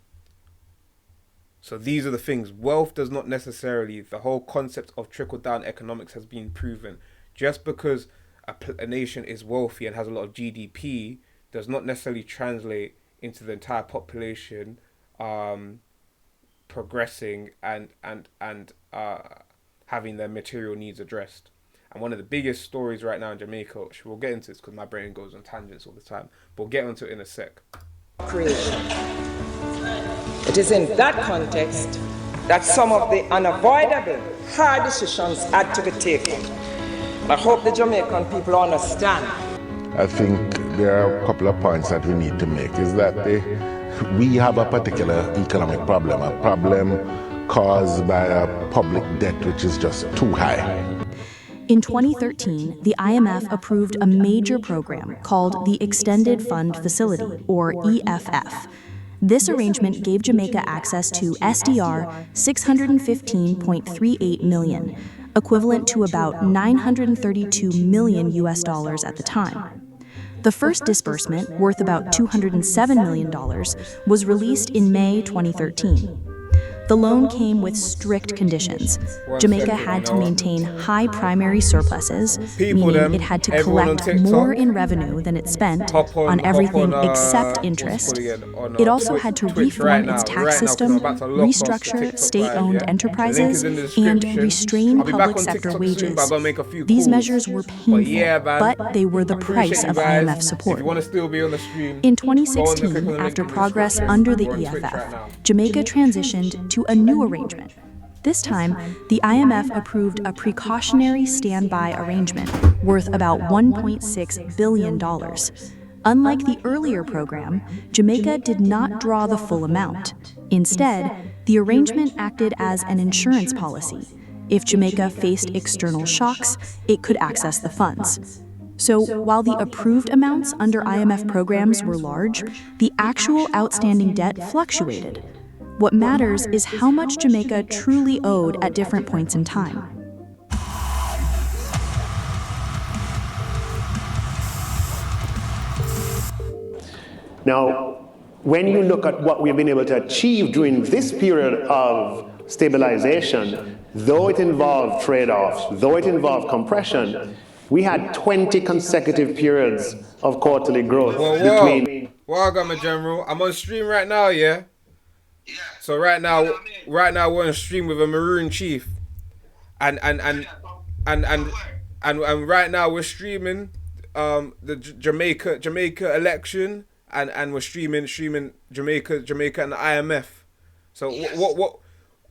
So these are the things. Wealth does not necessarily, the whole concept of trickle-down economics has been proven. Just because a nation is wealthy and has a lot of GDP does not necessarily translate into the entire population progressing and having their material needs addressed. And one of the biggest stories right now in Jamaica, which we'll get into this because my brain goes on tangents all the time, but we'll get onto it in a sec. Creation. It is in that context that some of the unavoidable hard decisions had to be taken. I hope the Jamaican people understand. I think there are a couple of points that we need to make. Is that we have a particular economic problem, a problem caused by a public debt which is just too high. In 2013, the IMF approved a major program called the Extended Fund Facility, or EFF. This arrangement gave Jamaica access to SDR 615.38 million, equivalent to about $932 million at the time. The first disbursement, worth about $207 million, was released in May 2013. The loan came with strict conditions. Jamaica had to maintain high primary surpluses, meaning it had to collect more in revenue than it spent on everything except interest. It also had to reform its tax system, restructure state-owned enterprises, and restrain public sector wages. These measures were painful, but they were the price of IMF support. In 2016, after progress under the EFF, Jamaica transitioned to a new arrangement. This time, the IMF approved a precautionary standby arrangement worth about $1.6 billion. Unlike the earlier program, Jamaica did not draw the full amount. Instead, the arrangement acted as an insurance policy. If Jamaica faced external shocks, it could access the funds. So, while the approved amounts under IMF programs were large, the actual outstanding debt fluctuated. What matters is how much Jamaica truly owed at different points in time. Now, when you look at what we've been able to achieve during this period of stabilization, though it involved trade-offs, though it involved compression, we had 20 consecutive periods of quarterly growth between... Well, my general, I'm on stream right now, yeah? So right now we're on a stream with a Maroon Chief, and right now we're streaming the Jamaica election, and we're streaming Jamaica and the IMF. So what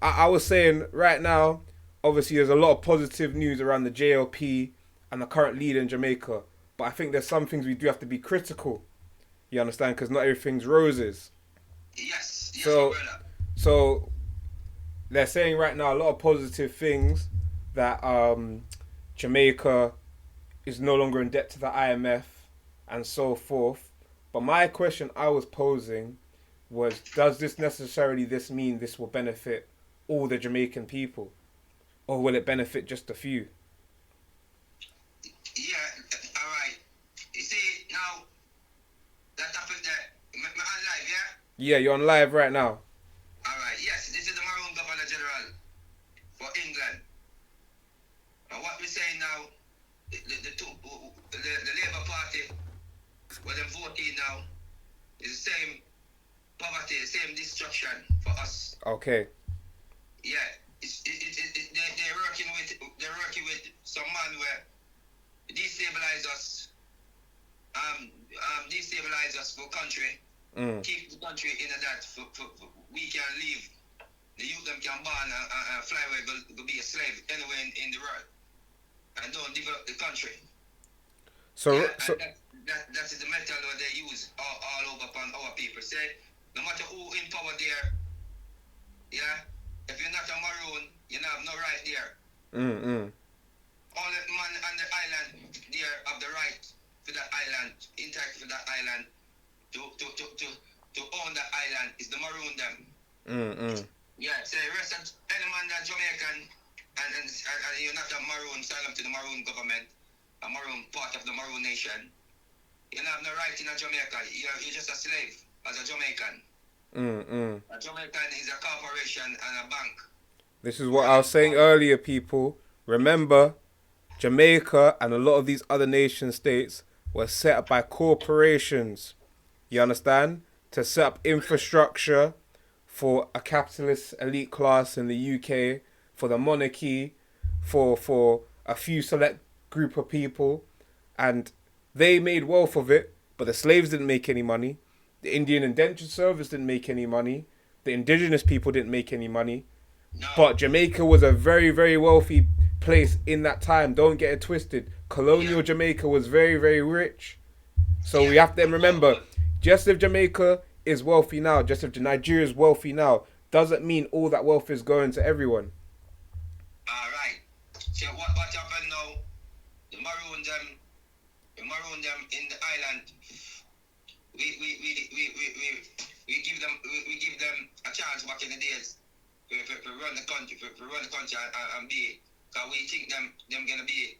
I was saying right now, obviously there's a lot of positive news around the JLP and the current leader in Jamaica, but I think there's some things we do have to be critical. You understand? Because not everything's roses. Yes. So they're saying right now a lot of positive things, that Jamaica is no longer in debt to the IMF and so forth. But my question I was posing was, does this necessarily mean this will benefit all the Jamaican people, or will it benefit just a few? Yeah, all right. You see, now, that happened there. I'm on live, yeah? Yeah, you're on live right now. All right, yes, this is the Maroon Governor General for England. And what we're saying now, the Labour Party, what they're voting now, is the same poverty, the same destruction for us. Okay. Yeah, they're working with some man where destabilize us for country, keep the country in that we can live. The youth them can born and fly away, go be a slave anywhere in the world, and don't develop the country. So that is the method that they use all over upon our people. Say, no matter who in power there, yeah, if you're not a Maroon, you have no right there. All the man on the island there have the right to that island, entitled for that island, to own that island. Is the Maroon them. Yeah, so the rest of any man that's Jamaican and you're not a Maroon, sign up to the Maroon government, a Maroon part of the Maroon nation, you don't have no right in a Jamaica. You're just a slave as a Jamaican. A Jamaican is a corporation and a bank. This is what I was saying earlier, people. Remember, Jamaica and a lot of these other nation states were set up by corporations. You understand? To set up infrastructure for a capitalist elite class in the UK, for the monarchy, for a few select group of people, and they made wealth of it, but the slaves didn't make any money. The Indian Indentured Service didn't make any money. The indigenous people didn't make any money. No. But Jamaica was a very, very wealthy place in that time. Don't get it twisted. Colonial Jamaica was very, very rich. So we have to remember, just if Jamaica is wealthy now, just if Nigeria is wealthy now, doesn't mean all that wealth is going to everyone. All right. So what happened now? The Maroon them in the island. We give them a chance back in the days to run the country, and be, because we think them gonna be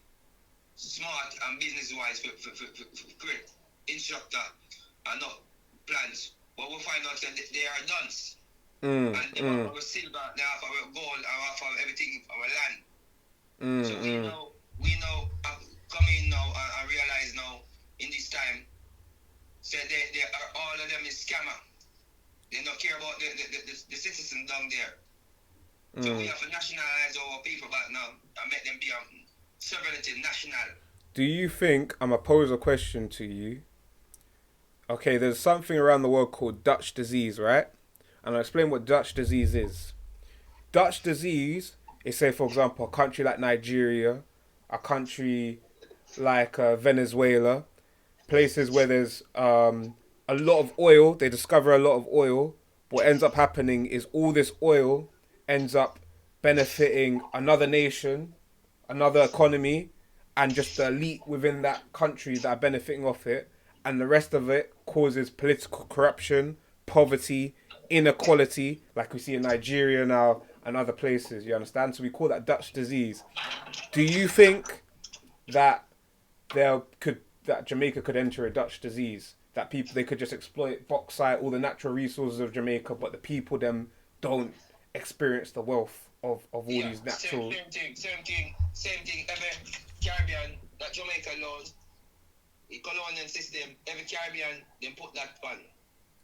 smart and business wise for create instructor and not plans. But we'll find out that they are dunce. And they have our silver, they have our gold, they have our everything, our land. So we know come in now and realize now in this time, say they are, all of them is scammer. They don't care about the citizen down there. So we have to nationalize our people back now and make them be sovereignty national. Do you think, I'm going to pose a question to you. Okay, there's something around the world called Dutch disease, right? And I'll explain what Dutch disease is. Dutch disease is, say, for example, a country like Nigeria, a country like Venezuela, places where there's a lot of oil. They discover a lot of oil. What ends up happening is all this oil ends up benefiting another nation, another economy, and just the elite within that country that are benefiting off it. And the rest of it causes political corruption, poverty, inequality, like we see in Nigeria now and other places, you understand? So we call that Dutch disease. Do you think that Jamaica could enter a Dutch disease? That they could just exploit bauxite, all the natural resources of Jamaica, but the people them don't experience the wealth of all these natural... Same thing. Every Caribbean that Jamaica knows, the colonial system, every Caribbean, they put that on.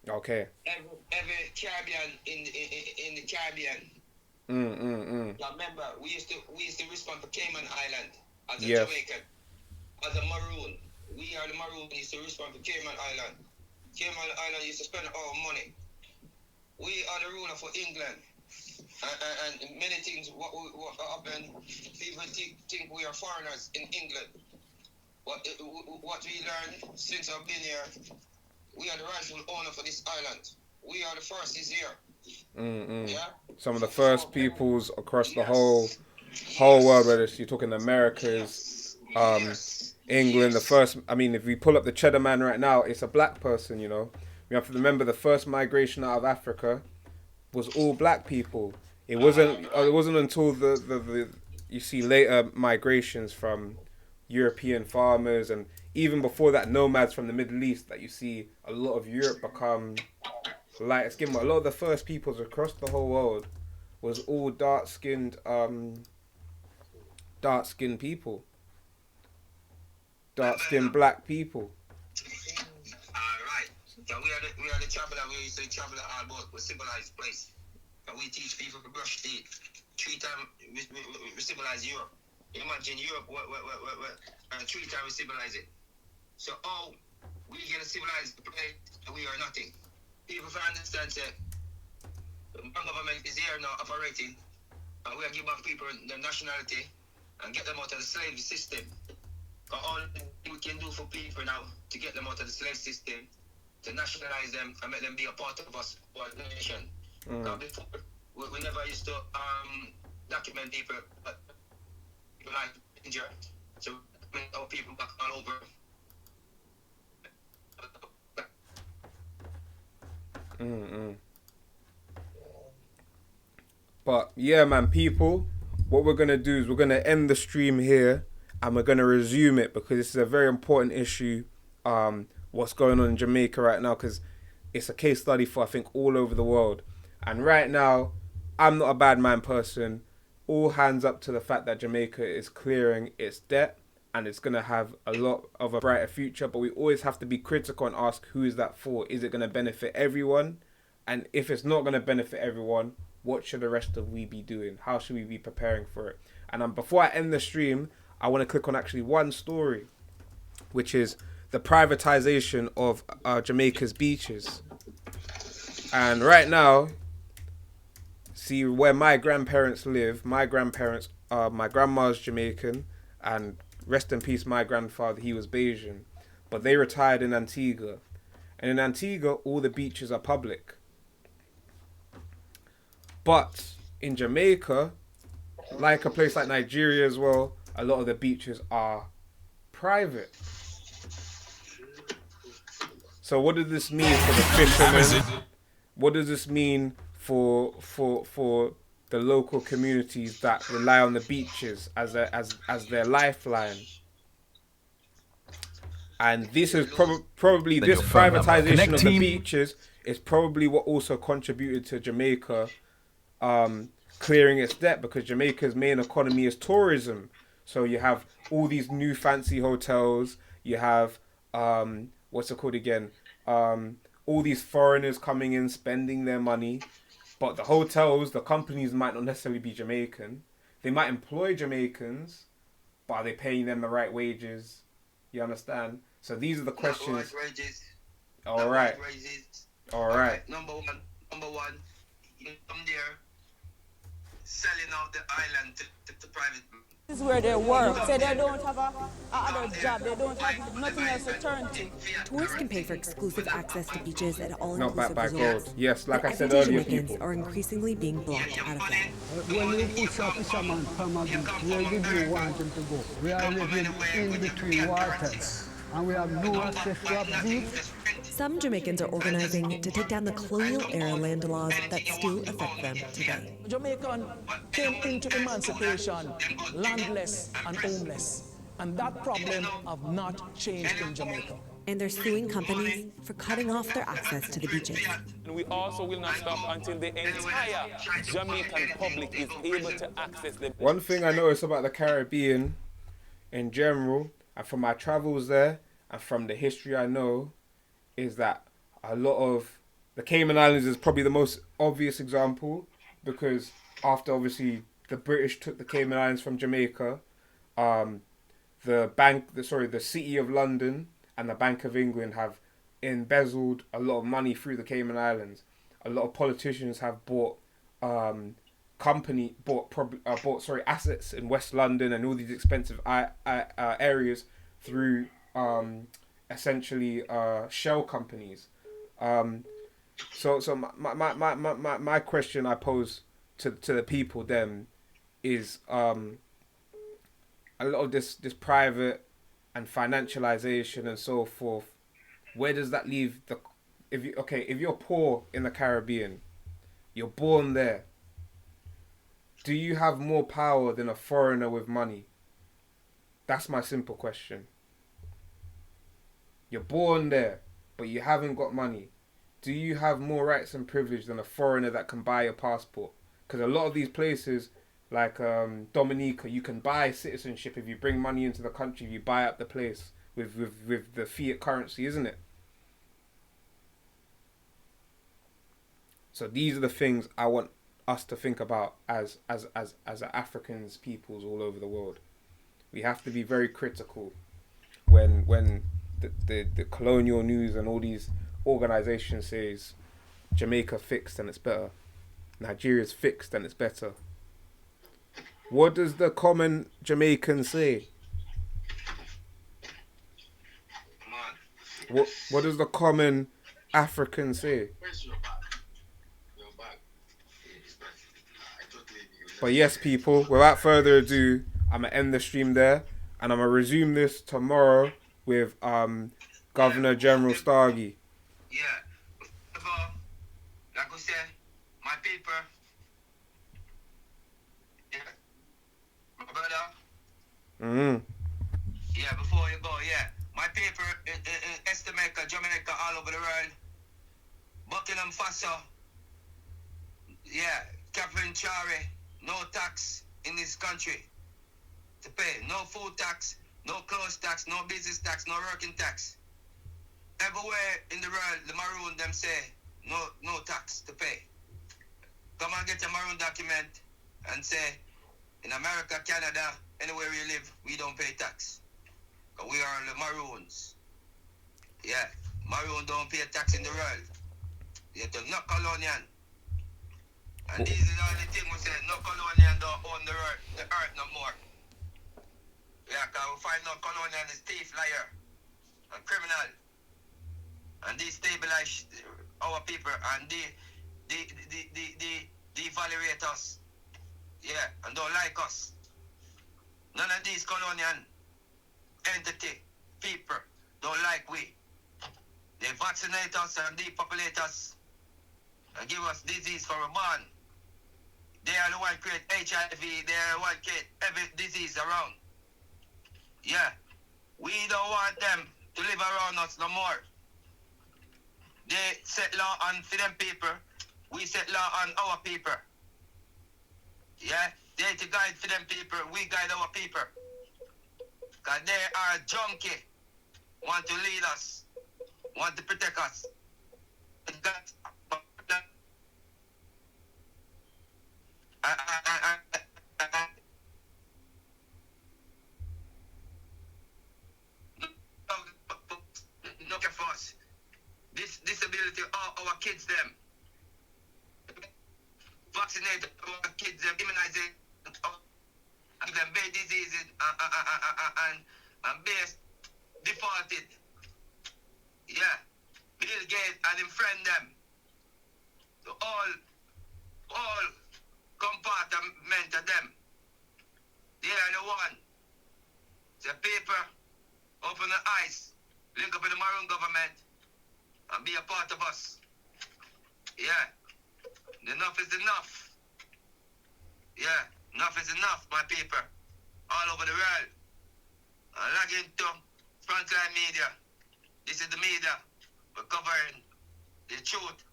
Okay. Every Caribbean in the Caribbean. Now remember, we used to respond for Cayman Island as a Jamaican, as a Maroon. We are the Maroon. Used to respond for Cayman Island. Cayman Island used to spend our money. We are the ruler for England, and many things what happen. People think we are foreigners in England. What we learned since I've been here, we are the rightful owner for this island. We are the first is here. Yeah? Some of the first peoples across the whole world, whether you're talking Americas, England, the first, I mean, if we pull up the Cheddar Man right now, it's a black person, you know. We have to remember the first migration out of Africa was all black people. It wasn't until the you see later migrations from European farmers, and even before that, nomads from the Middle East, that you see a lot of Europe become light skinned. A lot of the first peoples across the whole world was all dark skinned people, dark skinned black people. Right. So we are the traveler. We used to travel all about a civilized place. And we teach people to brush teeth. 3 times we civilize Europe. Imagine Europe, and 3 times we civilize it. So we get a civilized place and we are nothing. People can understand that the government is here now operating, and we are giving back people their nationality and get them out of the slave system. All we can do for people now to get them out of the slave system, to nationalize them and make them be a part of us, our nation. Before, we never used to document people, but people like danger, so our people back all over. But yeah, man, people, what we're gonna do is we're gonna end the stream here and we're gonna resume it, because this is a very important issue. What's going on in Jamaica right now, because it's a case study for, I think, all over the world. And right now, I'm not a bad man person. All hands up to the fact that Jamaica is clearing its debt and it's gonna have a lot of a brighter future. But we always have to be critical and ask, who is that for? Is it gonna benefit everyone? And if it's not gonna benefit everyone, what should the rest of we be doing? How should we be preparing for it? And before I end the stream, I want to click on actually one story, which is the privatization of Jamaica's beaches. And right now, see where my grandparents live. My grandma's Jamaican, and rest in peace, my grandfather, he was Bayesian. But they retired in Antigua. And in Antigua, all the beaches are public. But in Jamaica, like a place like Nigeria as well, a lot of the beaches are private. So what does this mean for the fishermen? What does this mean for the local communities that rely on the beaches as their lifeline? And this is probably this privatization of the beaches is probably what also contributed to Jamaica clearing its debt, because Jamaica's main economy is tourism. So you have all these new fancy hotels, you have what's it called again, all these foreigners coming in spending their money, but the hotels, the companies might not necessarily be Jamaican. They might employ Jamaicans, but are they paying them the right wages? You understand? So these are the questions. All right. Number one, you come there selling out the island to private. This is where they work. Say they don't have another job. They don't have nothing else to turn to. Tourists can pay for exclusive access to beaches at Not all-inclusive backed by resorts. gold. Yes, like But I said everyday earlier, Jamaicans people. are increasingly being blocked out of that. When you push a fisherman from a beach, where did you want him to go? We are living in between waters, and we have no access to a beach. Some Jamaicans are organizing to take down the colonial-era land laws that still affect them today. Jamaican came into emancipation landless and homeless, and that problem have not changed in Jamaica. And they're suing companies for cutting off their access to the beaches. And we also will not stop until the entire Jamaican public is able to access them. One thing I notice about the Caribbean in general, and from my travels there, and from the history I know, is that a lot of The Cayman Islands is probably the most obvious example because after obviously the British took the Cayman Islands from Jamaica, the City of London and the Bank of England have embezzled a lot of money through the Cayman Islands. A lot of politicians have bought assets in West London and all these expensive areas through essentially shell companies. So my question I pose to the people then is a lot of this private and financialization and so forth. Where does that leave if you're poor in the Caribbean, you're born there. Do you have more power than a foreigner with money? That's my simple question. You're born there, but you haven't got money. Do you have more rights and privilege than a foreigner that can buy your passport? Because a lot of these places, like Dominica, you can buy citizenship if you bring money into the country. You buy up the place with the fiat currency, isn't it? So these are the things I want us to think about as Africans, peoples all over the world. We have to be very critical when the colonial news and all these organizations says Jamaica fixed and it's better, Nigeria's fixed and it's better. What does the common Jamaican say? What does the common African say? But yes, people, without further ado, I'm going to end the stream there and I'm going to resume this tomorrow with Governor General Stargy. Yeah. Like I said, my paper. Yeah. My brother. Yeah, before you go, yeah. My paper in Jamaica, all over the world. Buckingham Faso. Yeah. Captain Chari. No tax in this country to pay. No food tax, no clothes tax, no business tax, no working tax. Everywhere in the world, the maroon them say no tax to pay. Come and get a maroon document and say, in America, Canada, anywhere we live, we don't pay tax. But we are the maroons. Yeah, maroon don't pay tax in the world. You're not colonial. And this is the only thing we say, no colonial don't own the earth no more. Yeah, because we find no colonial is thief, liar, and criminal. And they stabilize our people and they evaluate us. Yeah, and don't like us. None of these colonial entity, people, don't like we. They vaccinate us and depopulate us and give us disease for a born. They are the one create HIV, they are the one create every disease around. Yeah. We don't want them to live around us no more. They set law on for them people. We set law on our people. Yeah. They to guide for them people. We guide our people. Because they are junkie. Want to lead us. Want to protect us. Look at us. This disability, all our kids them. Vaccinate our kids them, immunize them, bare diseases and base defaulted. Yeah. Bill Gates and him friend them. So all compartment of them. They are the one. The paper, open the eyes, link up with the Maroon government, and be a part of us. Yeah. Enough is enough. Yeah. Enough is enough, my paper. All over the world. Log into Frontline Media. This is the media. We're covering the truth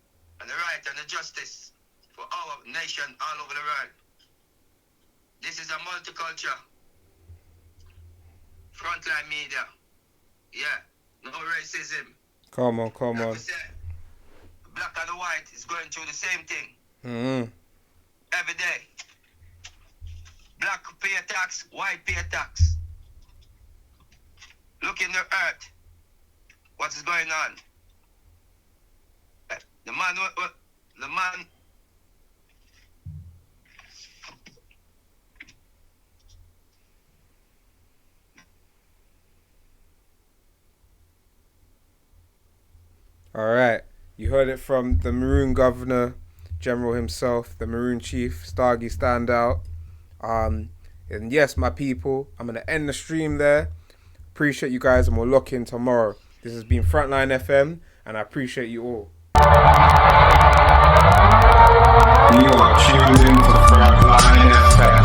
and the right and the justice for our nation all over the world. This is a multicultural Frontline Media. Yeah, no racism. Come on. Like I said, black and white is going through the same thing. Every day. Black pay tax, white pay tax. Look in the earth. What is going on? The man. All right, you heard it from the Maroon Governor General himself, the Maroon Chief, Stargy Standout. And yes, my people, I'm going to end the stream there. Appreciate you guys, and we'll lock in tomorrow. This has been Frontline FM, and I appreciate you all. You are tuned in to Frontline FM.